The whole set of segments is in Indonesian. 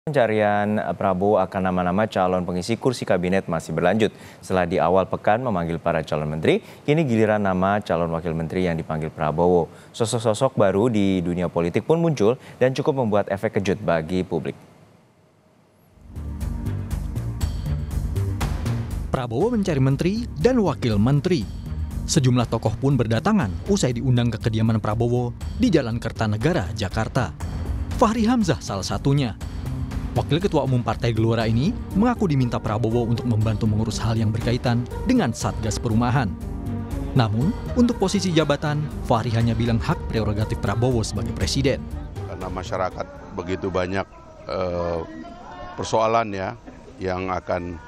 Pencarian Prabowo akan nama-nama calon pengisi kursi kabinet masih berlanjut. Setelah di awal pekan memanggil para calon menteri, kini giliran nama calon wakil menteri yang dipanggil Prabowo. Sosok-sosok baru di dunia politik pun muncul dan cukup membuat efek kejut bagi publik. Prabowo mencari menteri dan wakil menteri. Sejumlah tokoh pun berdatangan usai diundang ke kediaman Prabowo di Jalan Kertanegara, Jakarta. Fahri Hamzah salah satunya. Wakil Ketua Umum Partai Gelora ini mengaku diminta Prabowo untuk membantu mengurus hal yang berkaitan dengan Satgas Perumahan. Namun, untuk posisi jabatan, Fahri hanya bilang hak prerogatif Prabowo sebagai presiden. Karena masyarakat begitu banyak persoalan ya yang akan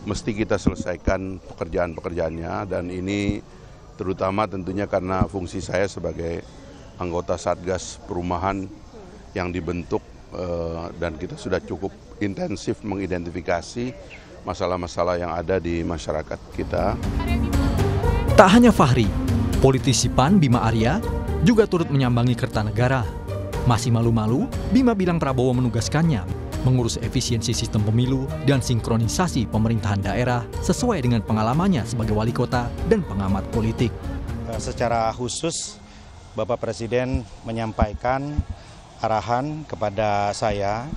mesti kita selesaikan pekerjaan-pekerjaannya, dan ini terutama tentunya karena fungsi saya sebagai anggota Satgas Perumahan yang dibentuk dan kita sudah cukup intensif mengidentifikasi masalah-masalah yang ada di masyarakat kita. Tak hanya Fahri, politisi PAN Bima Arya juga turut menyambangi Kertanegara. Masih malu-malu, Bima bilang Prabowo menugaskannya mengurus efisiensi sistem pemilu dan sinkronisasi pemerintahan daerah sesuai dengan pengalamannya sebagai wali kota dan pengamat politik. Secara khusus, Bapak Presiden menyampaikan arahan kepada saya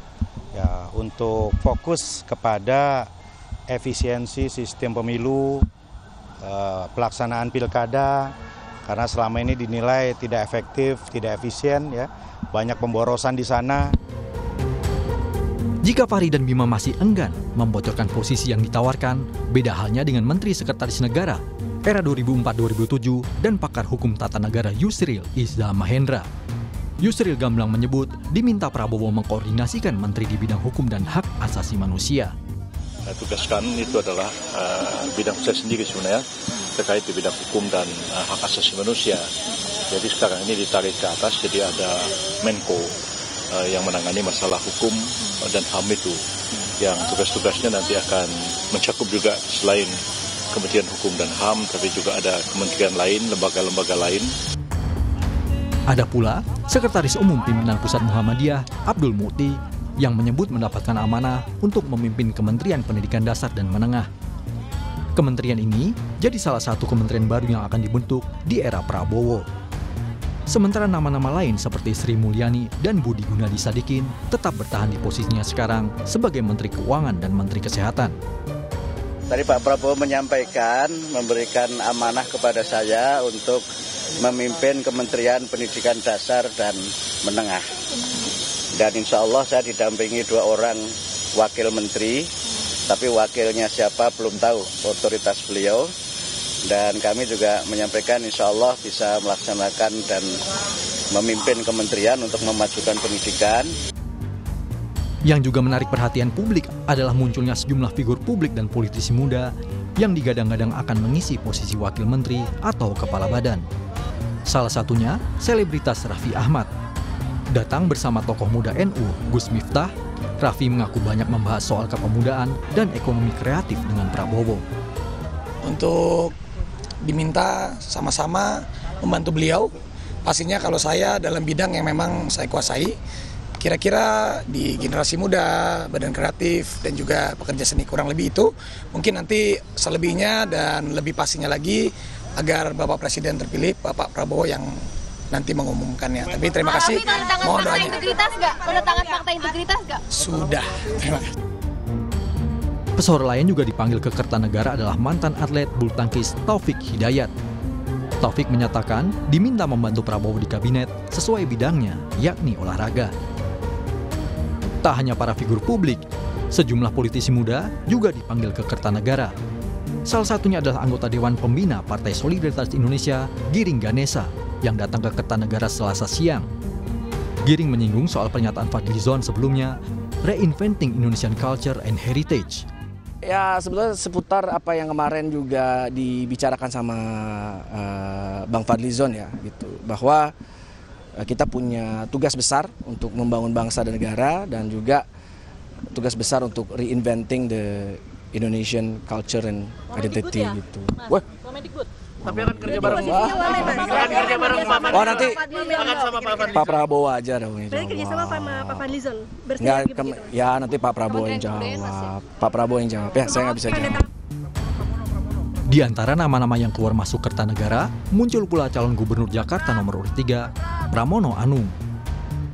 ya, untuk fokus kepada efisiensi sistem pemilu, pelaksanaan pilkada, karena selama ini dinilai tidak efektif, tidak efisien, ya, banyak pemborosan di sana. Jika Fahri dan Bima masih enggan membocorkan posisi yang ditawarkan, beda halnya dengan Menteri Sekretaris Negara era 2004-2007 dan pakar hukum tata negara Yusril Iza Mahendra. Yusril gamblang menyebut diminta Prabowo mengkoordinasikan menteri di bidang hukum dan hak asasi manusia. Tugas kami itu adalah bidang saya sendiri sebenarnya terkait di bidang hukum dan hak asasi manusia. Jadi sekarang ini ditarik ke atas, jadi ada Menko yang menangani masalah hukum dan HAM itu, yang tugas-tugasnya nanti akan mencakup juga selain Kementerian Hukum dan HAM, tapi juga ada kementerian lain, lembaga-lembaga lain. Ada pula Sekretaris Umum Pimpinan Pusat Muhammadiyah Abdul Muti yang menyebut mendapatkan amanah untuk memimpin Kementerian Pendidikan Dasar dan Menengah. Kementerian ini jadi salah satu kementerian baru yang akan dibentuk di era Prabowo. Sementara nama-nama lain seperti Sri Mulyani dan Budi Gunadi Sadikin tetap bertahan di posisinya sekarang sebagai Menteri Keuangan dan Menteri Kesehatan. Tadi Pak Prabowo menyampaikan, memberikan amanah kepada saya untuk memimpin Kementerian Pendidikan Dasar dan Menengah. Dan insya Allah saya didampingi 2 orang wakil menteri, tapi wakilnya siapa belum tahu, otoritas beliau. Dan kami juga menyampaikan insya Allah bisa melaksanakan dan memimpin kementerian untuk memajukan pendidikan. Yang juga menarik perhatian publik adalah munculnya sejumlah figur publik dan politisi muda yang digadang-gadang akan mengisi posisi wakil menteri atau kepala badan. Salah satunya selebritas Raffi Ahmad. Datang bersama tokoh muda NU Gus Miftah, Raffi mengaku banyak membahas soal kepemudaan dan ekonomi kreatif dengan Prabowo. Untuk diminta sama-sama membantu beliau, pastinya kalau saya dalam bidang yang memang saya kuasai, kira-kira di generasi muda, badan kreatif, dan juga pekerja seni kurang lebih itu, mungkin nanti selebihnya dan lebih pastinya lagi agar Bapak Presiden terpilih, Bapak Prabowo yang nanti mengumumkannya. Tapi terima kasih. Mohon doanya. Penentangan fakta integritas nggak? Sudah. Terima kasih. Pesohor lain juga dipanggil ke Kertanegara adalah mantan atlet bulu tangkis Taufik Hidayat. Taufik menyatakan diminta membantu Prabowo di kabinet sesuai bidangnya, yakni olahraga. Tak hanya para figur publik, sejumlah politisi muda juga dipanggil ke Kertanegara. Salah satunya adalah anggota Dewan Pembina Partai Solidaritas Indonesia, Giring Ganesa, yang datang ke Kertanegara Selasa siang. Giring menyinggung soal pernyataan Fadlizon sebelumnya, reinventing Indonesian culture and heritage. Ya sebetulnya seputar apa yang kemarin juga dibicarakan sama Bang Fadlizon ya, gitu, bahwa kita punya tugas besar untuk membangun bangsa dan negara, dan juga tugas besar untuk reinventing the Indonesian culture and identity gitu. Wah, Tapi akan kerja bareng. Akan kerja bareng Pak. Oh nanti Akan sama Pak Fadlizon. Pak Prabowo aja dong. Berarti kerja sama sama Pak Fadlizon. Nggak, ya nanti Pak Prabowo yang jawab. Pak Prabowo yang jawab. Ya saya nggak bisa jawab. Di antara nama-nama yang keluar masuk Kertanegara, muncul pula calon gubernur Jakarta nomor urut 3, Pramono Anung.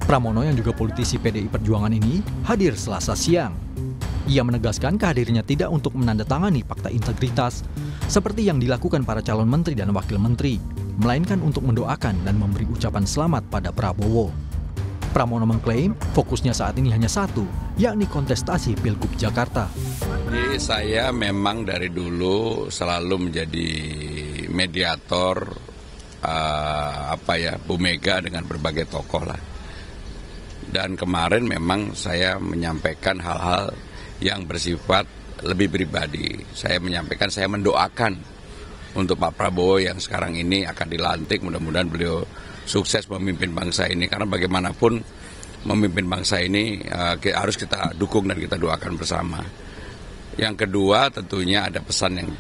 Pramono yang juga politisi PDI Perjuangan ini hadir Selasa siang. Ia menegaskan kehadirannya tidak untuk menandatangani fakta integritas, seperti yang dilakukan para calon menteri dan wakil menteri, melainkan untuk mendoakan dan memberi ucapan selamat pada Prabowo. Pramono mengklaim fokusnya saat ini hanya satu, yakni kontestasi Pilgub Jakarta. Jadi saya memang dari dulu selalu menjadi mediator Bu Mega dengan berbagai tokoh lah. Dan kemarin memang saya menyampaikan hal-hal yang bersifat lebih pribadi. Saya menyampaikan, saya mendoakan untuk Pak Prabowo yang sekarang ini akan dilantik. Mudah-mudahan beliau sukses memimpin bangsa ini. Karena bagaimanapun memimpin bangsa ini harus kita dukung dan kita doakan bersama. Yang kedua tentunya ada pesan yang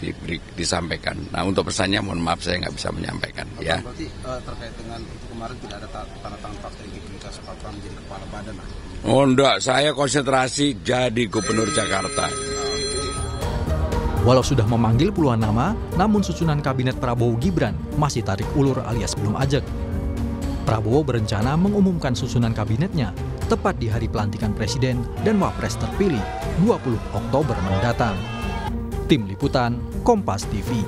disampaikan. Nah untuk pesannya mohon maaf saya nggak bisa menyampaikan. Ya. Berarti terkait dengan itu kemarin tidak ada tanda tangan fakta integritas Pak Pram menjadi kepala badan. Oh enggak, saya konsentrasi jadi gubernur Jakarta. Walau sudah memanggil puluhan nama, namun susunan kabinet Prabowo Gibran masih tarik ulur alias belum ajak. Prabowo berencana mengumumkan susunan kabinetnya tepat di hari pelantikan Presiden dan Wapres terpilih 20 Oktober mendatang. Tim Liputan, Kompas TV.